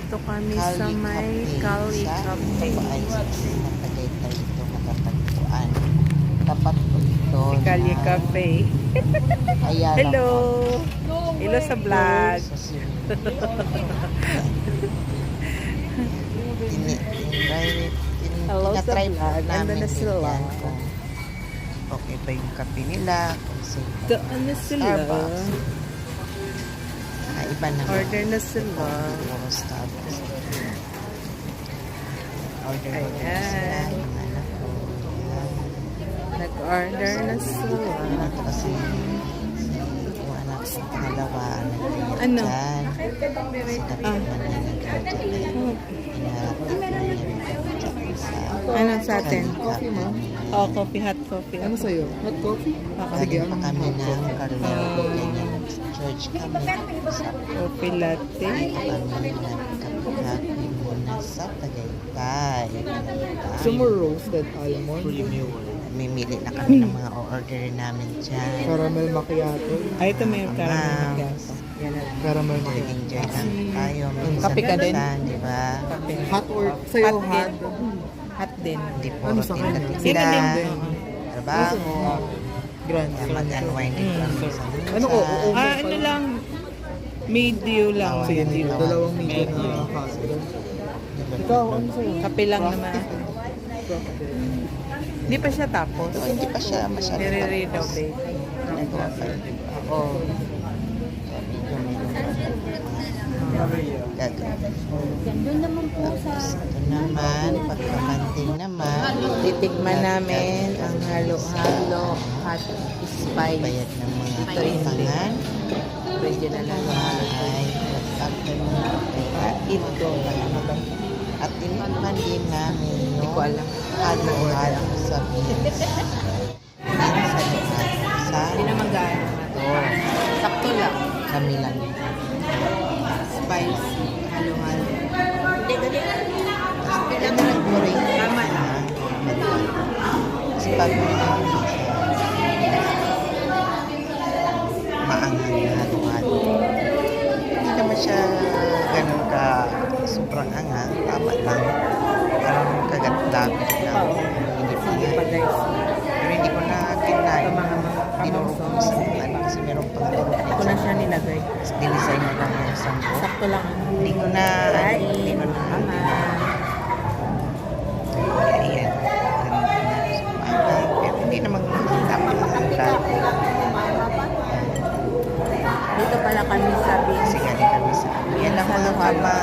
Nandito kami sa may Cali Cafe. Ay, Tagaytay ito matatagpuan. Tapat ko ito Si Cali na Cafe. Ayala Hello! Mall. Hello sa vlog. Sa Hello sa tinatry vlog. Ano namin na sila? tingnan kung okay ba yung kape nila, kung sino Doon na sila. Starbucks. Iba naman. Order na sila. Puro Starbucks. Order na sila. Ayan. Yung anak ko. Ayan. Nag-order na sila. Ito kasi yung anak ko pangalawa. Ano? Dyan. Sinabi man niya nag-order. Hinaharap niya yung sa Ano sa atin? Coffee, ma'am? Oh, coffee, hot coffee. Ano sa'yo? Hot coffee? Sige, Galing pa kami ng Carmel. Ganyan. Church kami. Sa Coffee latte. kami nagkapi muna sa Tagaytay. Some more roasted almond. Mimili na kami ng mga order namin dyan. Caramel macchiato. Ay, ito may Ma'am. caramel macchiato. Yan na. Caramel macchiato. Enjoy lang tayo. Minsan Kape ka din? di ba? Kape. Hot or sa'yo Hot hot? Hot din. Hindi puro Ano sa kanya? Sino tinda-tinda. din? Trabaho. Grand. Kaya mag-unwind din kami sa Ano ko? Oo. Ano lang, medium lang. Sige, Medium. dalawang medium na hot. Ikaw, ano sa'yo? Kape lang naman. Hindi pa siya tapos. So, hindi pa siya masyado Nire-renovate. Nagawa pa rin. Oo. Gagawin. Tapos ito naman, pagkabanding naman, Titikman namin ang halo-halo hot spice. bayad ng mga Ito hindi. kailangan. Original na Ay, at ito, at tinikman din namin Hindi yung ko alam. halo-halo sa beans. Sa Hindi naman gaano. door. Sakto lang. Kami lang. Spicy. Halo-halo. Tinanong ko rin. Tama na. Kasi pag maanghang na halo-halo. Hindi naman siya ganun ka sobrang anghang. Tama lang. Parang kagat-lapit lang. Hindi pa Hindi pa guys. Pero hindi ko na kinain. Ito mga Tinuro ko sa ano kasi meron pang turo. Hindi ko na siya nilagay. Dinesign na lang yung sampo. Sakto lang. Hindi ko na, hindi ko na. Tama. Ayan. Pero hindi naman dapat ang lahat. Dito pala kami sa beach. Kasi galing kami sa. Yan lang mga kama.